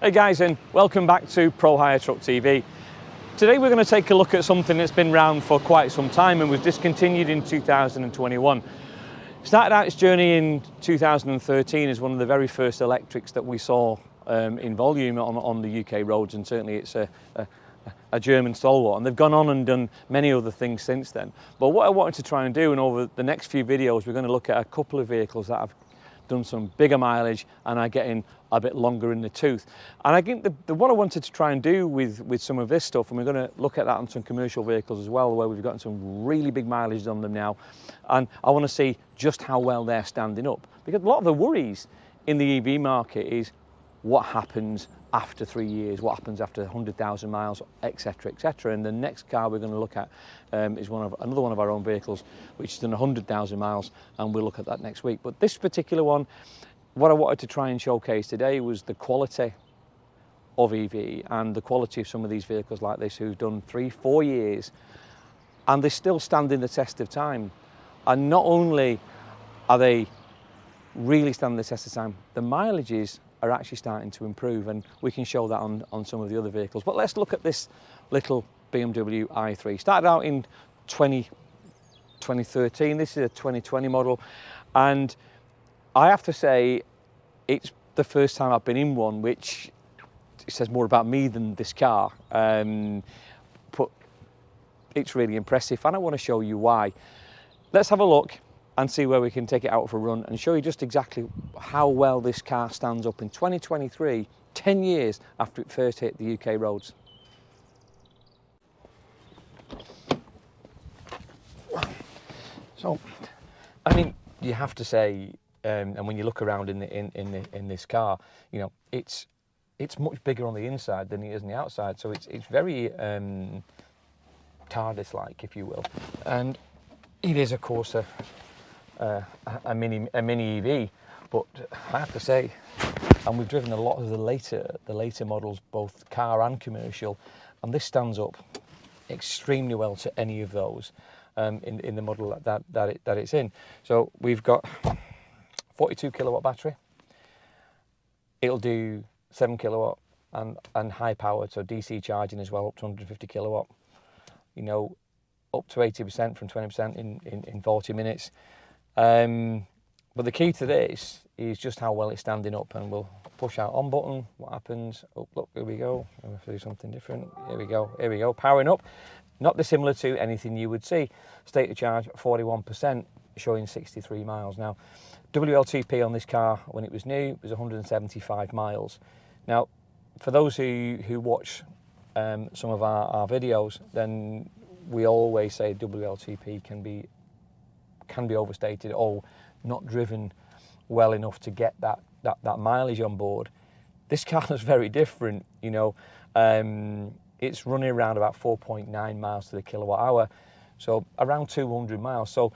Hey guys, and welcome back to Prohire TruckTVe. Today we're going to take a look at something that's been around for quite some time and was discontinued in 2021. Started out its journey in 2013 as one of the very first electrics that we saw in volume on the UK roads, and certainly it's a German stalwart, and they've gone on and done many other things since then. But what I wanted to try and do, and over the next few videos we're going to look at a couple of vehicles that have done some bigger mileage and are getting a bit longer in the tooth. And I think what I wanted to try and do with some of this stuff, and we're going to look at that on some commercial vehicles as well, where we've gotten some really big mileage on them now, and I want to see just how well they're standing up. Because a lot of the worries in the EV market is what happens after 3 years, what happens after 100,000 miles, etc, etc. And the next car we're going to look at is another one of our own vehicles, which has done 100,000 miles, and we'll look at that next week. But this particular one, what I wanted to try and showcase today was the quality of EV and the quality of some of these vehicles like this who've done 3-4 years and they're still standing the test of time. And not only are they really standing the test of time, the mileages are actually starting to improve, and we can show that on some of the other vehicles. But let's look at this little BMW i3. Started out in 2013. This is a 2020 model, and I have to say it's the first time I've been in one, which says more about me than this car. But it's really impressive, and I want to show you why. Let's have a look and see where we can take it out for a run and show you just exactly how well this car stands up in 2023, 10 years after it first hit the UK roads. So, I mean, you have to say, and when you look around in this car, you know, it's much bigger on the inside than it is on the outside. So it's very TARDIS-like, if you will, and it is, of course, a mini EV, but I have to say, and we've driven a lot of the later models, both car and commercial, and this stands up extremely well to any of those in the model that it's in. So we've got 42 kilowatt battery. It'll do 7 kilowatt and high power, so DC charging as well, up to 150 kilowatt. You know, up to 80% from 20% in 40 minutes. But the key to this is just how well it's standing up, and we'll push our on button. What happens? Oh, look, here we go. I'm going to do something different. Here we go, powering up. Not dissimilar to anything you would see. State of charge 41%, showing 63 miles. Now, WLTP on this car when it was new was 175 miles. Now, for those who watch some of our videos, then we always say WLTP can be overstated or not driven well enough to get that mileage on board. This car is very different, you know. It's running around about 4.9 miles to the kilowatt hour, so around 200 miles. So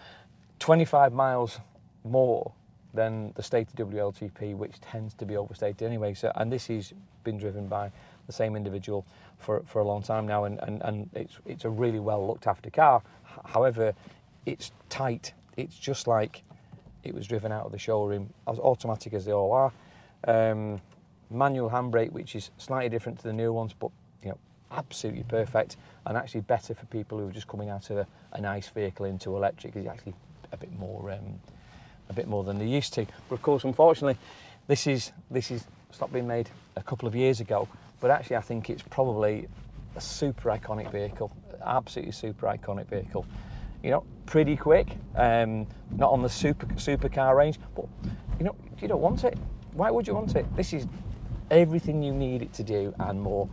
25 miles more than the stated WLTP, which tends to be overstated anyway. So, and this has been driven by the same individual for a long time now, and it's a really well looked after car. However, it's tight. It's just like it was driven out of the showroom, as automatic as they all are. Manual handbrake, which is slightly different to the new ones, but you know, absolutely perfect, and actually better for people who are just coming out of a nice vehicle into electric. It's actually a bit more than they're used to. But of course, unfortunately, this is stopped being made a couple of years ago. But actually, I think it's probably a super iconic vehicle, absolutely super iconic vehicle. You know, pretty quick, not on the supercar range, but you know, you don't want it. Why would you want it? This is everything you need it to do and more.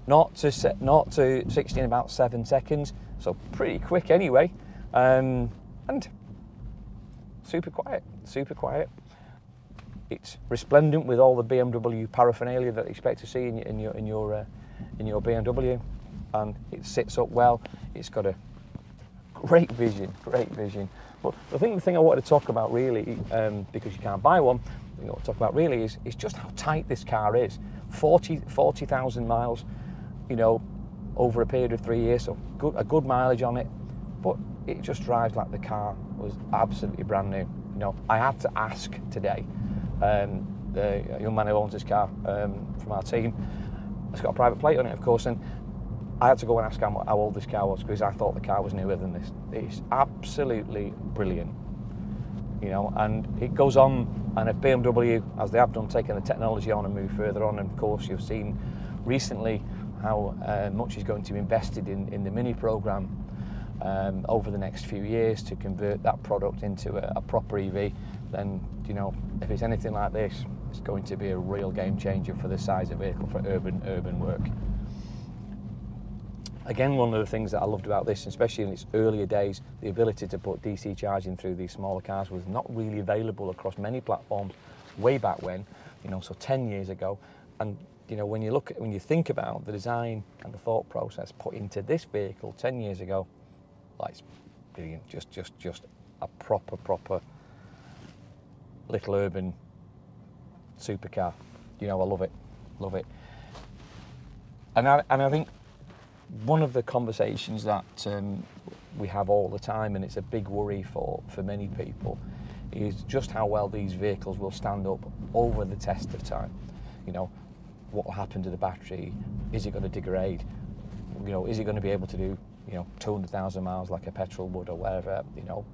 Not to 60 in about 7 seconds, so pretty quick anyway, and super quiet. It's resplendent with all the BMW paraphernalia that you expect to see in your BMW, and it sits up well. It's got a great vision. But the thing I wanted to talk about really, because you can't buy one, you know, what to talk about really is just how tight this car is. 40,000 miles, you know, over a period of 3 years, so a good mileage on it. But it just drives like the car was absolutely brand new. You know, I had to ask today, the young man who owns this car from our team, has got a private plate on it, of course, and I had to go and ask how old this car was, because I thought the car was newer than this. It's absolutely brilliant, you know, and it goes on, and if BMW, as they have done, taking the technology on and move further on, and of course you've seen recently how much is going to be invested in the Mini programme over the next few years to convert that product into a proper EV, then, you know, if it's anything like this, it's going to be a real game changer for the size of vehicle for urban work. Again, one of the things that I loved about this, especially in its earlier days, the ability to put DC charging through these smaller cars was not really available across many platforms way back when, you know, so 10 years ago. And, you know, when you think about the design and the thought process put into this vehicle 10 years ago, like, it's brilliant, just a proper little urban supercar. You know, I love it. And I think one of the conversations that we have all the time, and it's a big worry for many people, is just how well these vehicles will stand up over the test of time. You know, what will happen to the battery? Is it going to degrade? You know, is it going to be able to do, you know, 200,000 miles like a petrol would, or whatever, you know?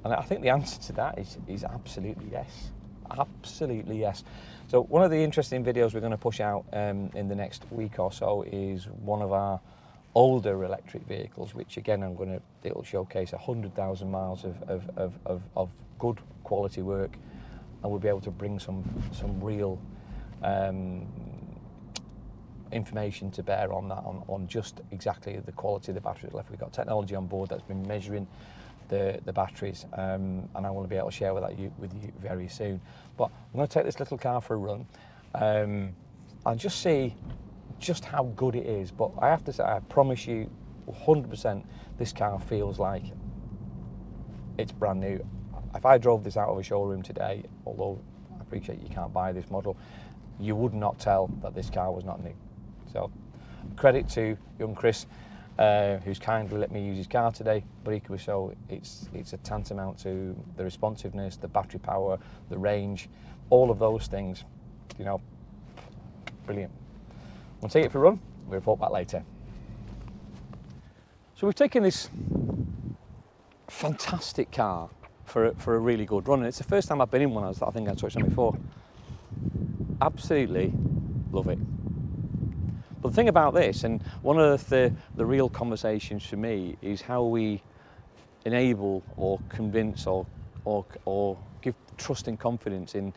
And I think the answer to that is absolutely yes. Absolutely yes. So one of the interesting videos we're going to push out in the next week or so is one of our older electric vehicles, which again it'll showcase 100,000 miles of good quality work, and we'll be able to bring some real information to bear on that, on just exactly the quality of the battery left. We've got technology on board that's been measuring the batteries, and I want to be able to share with you very soon. But I'm going to take this little car for a run and just see just how good it is. But I have to say, I promise you 100% this car feels like it's brand new. If I drove this out of a showroom today, although I appreciate you can't buy this model, you would not tell that this car was not new. So credit to young Chris, who's kindly let me use his car today, but equally so, it's a tantamount to the responsiveness, the battery power, the range, all of those things, you know, brilliant. We'll take it for a run, we'll report back later. So we've taken this fantastic car for a really good run, and it's the first time I've been in one, as I think I touched on before. Absolutely love it. But the thing about this, and one of the real conversations for me, is how we enable or convince or give trust and confidence in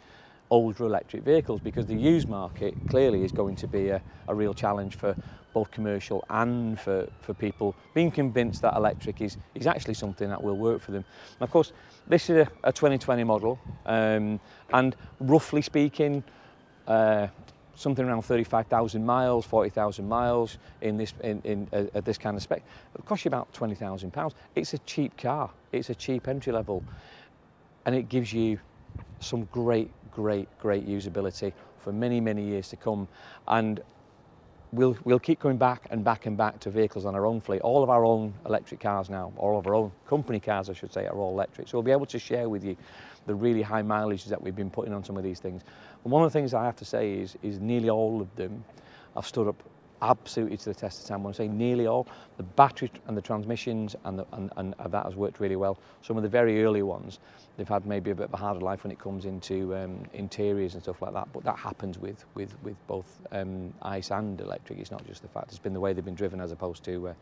older electric vehicles, because the used market clearly is going to be a real challenge for both commercial and for people being convinced that electric is actually something that will work for them. And of course, this is a 2020 model, and roughly speaking, something around 35,000 miles, 40,000 miles at this kind of spec. It'll cost you about £20,000. It's a cheap car. It's a cheap entry level, and it gives you some great usability for many years to come. And we'll keep going back to vehicles on our own fleet. All of our own electric cars now, all of our own company cars, I should say, are all electric. So we'll be able to share with you the really high mileage that we've been putting on some of these things. And one of the things I have to say is nearly all of them have stood up absolutely to the test of time. When I say nearly all, the battery and the transmissions and that has worked really well. Some of the very early ones, they've had maybe a bit of a harder life when it comes into interiors and stuff like that, but that happens with both ICE and electric. It's not just the fact, it's been the way they've been driven as opposed to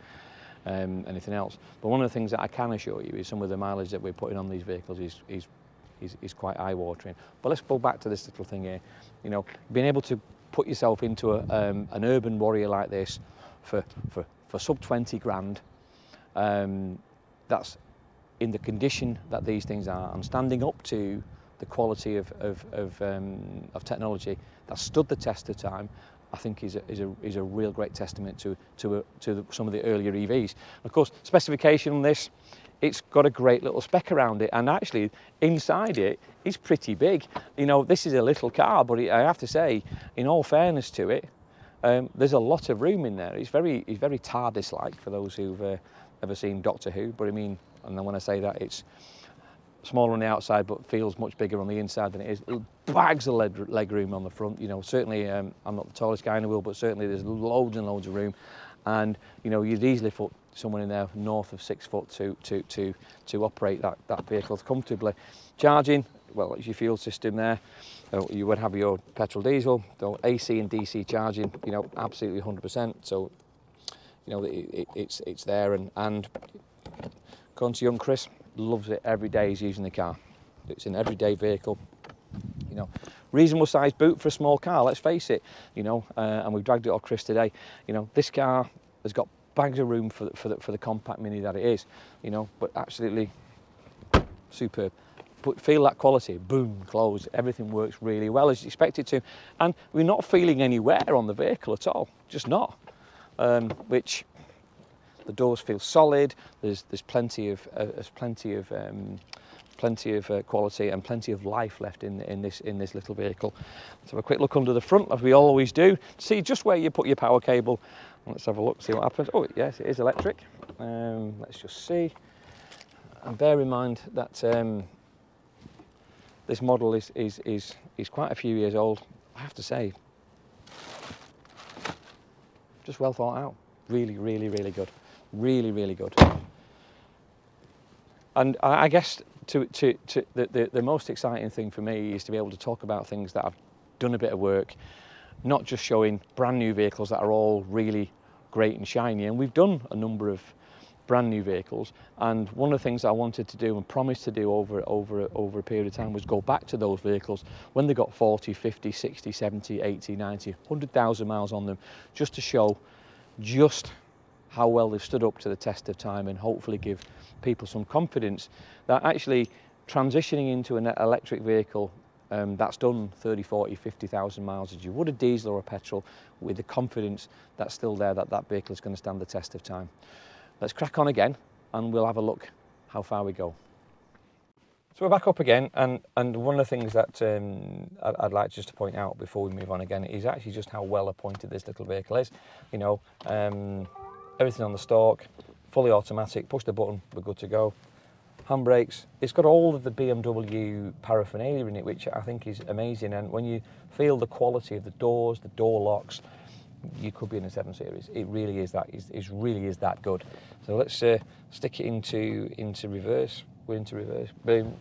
anything else. But one of the things that I can assure you is some of the mileage that we're putting on these vehicles is quite eye-watering. But let's go back to this little thing here. You know, being able to put yourself into an urban warrior like this for sub 20 grand, that's in the condition that these things are, and standing up to the quality of technology that stood the test of time, I think is a real great testament to some of the earlier EVs. Of course, specification on this, it's got a great little spec around it, and actually inside it is pretty big. You know, this is a little car, but I have to say, in all fairness to it, there's a lot of room in there. It's very TARDIS-like for those who've ever seen Doctor Who. But I mean, and then when I say that, it's smaller on the outside, but feels much bigger on the inside than it is. Bags of leg room on the front. You know, certainly I'm not the tallest guy in the world, but certainly there's loads and loads of room. And you know, you'd easily put someone in there north of 6 foot to operate that vehicle comfortably. Charging, well, it's your fuel system there. You would have your petrol, diesel, AC and DC charging. You know, absolutely 100%. So you know, it's there, and going to young Chris, loves it every day he's using the car. It's an everyday vehicle. You know, reasonable sized boot for a small car, let's face it. You know, and we've dragged it off Chris today. You know, this car has got bags of room for the compact Mini that it is. You know, but absolutely superb. But feel that quality, boom, close, everything works really well as you expect it to. And we're not feeling any wear on the vehicle at all, just not. Which the doors feel solid. There's plenty of quality and plenty of life left in this little vehicle. Let's have a quick look under the front, as we always do. See just where you put your power cable. Let's have a look, see what happens. Oh yes, it is electric. Let's just see. And bear in mind that this model is quite a few years old. I have to say, just well thought out. Really, really, really good. Really, really good. And I guess the most exciting thing for me is to be able to talk about things that I've done a bit of work, not just showing brand new vehicles that are all really great and shiny. And we've done a number of brand new vehicles, and one of the things I wanted to do and promised to do over a period of time was go back to those vehicles when they got 40, 50, 60, 70, 80, 90, 100,000 miles on them, just to show just how well they've stood up to the test of time, and hopefully give people some confidence that actually transitioning into an electric vehicle that's done 30, 40, 50,000 miles as you would a diesel or a petrol, with the confidence that's still there that that vehicle is going to stand the test of time. Let's crack on again and we'll have a look how far we go. So we're back up again, and one of the things that I'd like just to point out before we move on again is actually just how well appointed this little vehicle is. You know, everything on the stalk, fully automatic, push the button, we're good to go. Handbrakes, it's got all of the BMW paraphernalia in it, which I think is amazing. And when you feel the quality of the doors, the door locks, you could be in a 7 Series. It really is that. It really is that good. So let's stick it into reverse. We're into reverse. Boom.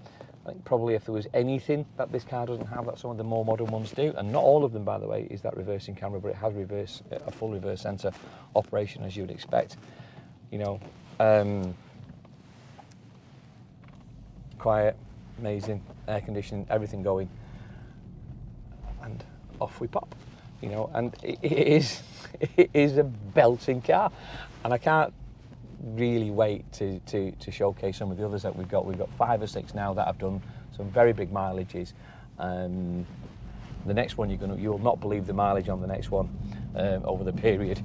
I think probably if there was anything that this car doesn't have that some of the more modern ones do, and not all of them, by the way, is that reversing camera, but it has a full reverse sensor operation, as you would expect. You know, quiet, amazing, air conditioning, everything going, and off we pop. You know, and it is a belting car, and I can't really wait to showcase some of the others that we've got. We've got 5 or 6 now that have done some very big mileages. The next one you'll not believe the mileage on the next one over the period.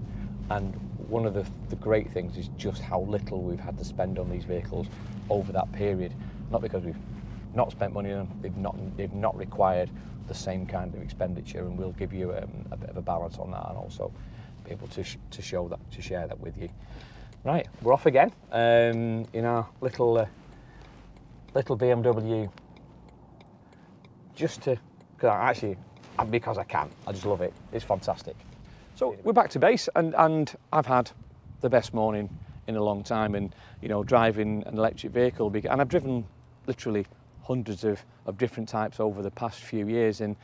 And one of the great things is just how little we've had to spend on these vehicles over that period. Not because we've not spent money on them, they've not required the same kind of expenditure, and we'll give you a bit of a balance on that, and also be able to share that with you. Right, we're off again in our little BMW. Just to, because I can, I just love it. It's fantastic. So we're back to base, and I've had the best morning in a long time, and you know, driving an electric vehicle, and I've driven literally hundreds of different types over the past few years, and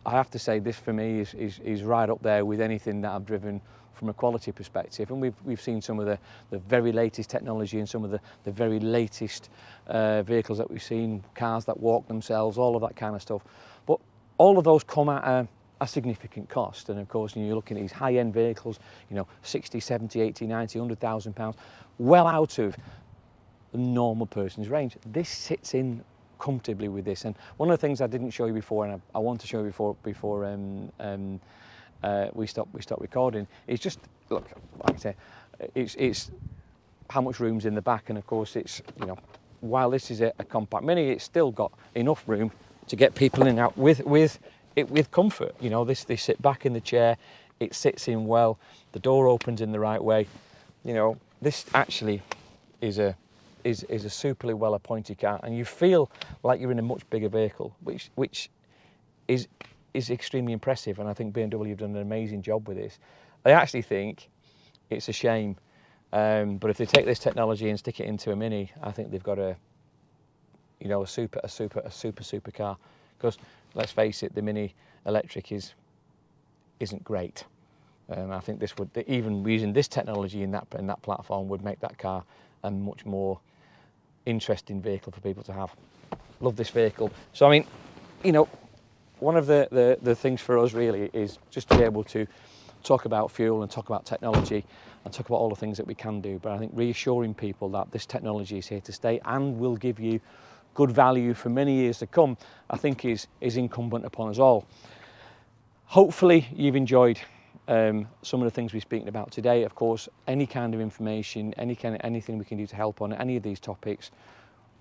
I have to say this for me is right up there with anything that I've driven from a quality perspective. And we've seen some of the very latest technology and some of the very latest vehicles that we've seen, cars that walk themselves, all of that kind of stuff. But all of those come at a significant cost, and of course you're looking at these high-end vehicles, you know, 60, 70, 80, 90, 100,000 pounds, well out of the normal person's range. This sits in comfortably with this. And one of the things I didn't show you before, and I want to show you before we stop recording, is just look, like I say, it's how much room's in the back. And of course, it's, you know, while this is a compact Mini, it's still got enough room to get people in and out with comfort. You know, they sit back in the chair, it sits in well, the door opens in the right way. You know, this actually is is a superly well appointed car, and you feel like you're in a much bigger vehicle, which is extremely impressive. And I think BMW have done an amazing job with this. I actually think it's a shame, but if they take this technology and stick it into a Mini, I think they've got a super car. Because let's face it, the Mini electric isn't great. I think this would, even using this technology in that platform, would make that car a much more interesting vehicle for people to have. Love this vehicle. So I mean, you know, one of the things for us really is just to be able to talk about fuel and talk about technology and talk about all the things that we can do. But I think reassuring people that this technology is here to stay and will give you good value for many years to come, I think is incumbent upon us all. Hopefully you've enjoyed some of the things we're speaking about today. Of course, any kind of information, anything we can do to help on any of these topics,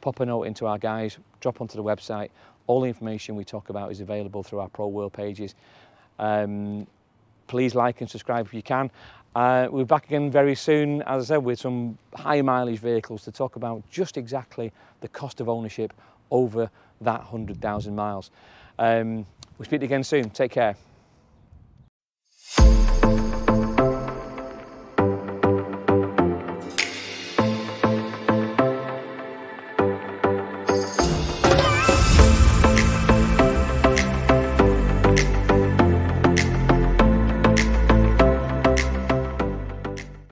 pop a note into our guys, drop onto the website. All the information we talk about is available through our Pro World pages. Please like and subscribe if you can. We'll be back again very soon, as I said, with some high mileage vehicles to talk about just exactly the cost of ownership over that 100,000 miles. We'll speak again soon. Take care.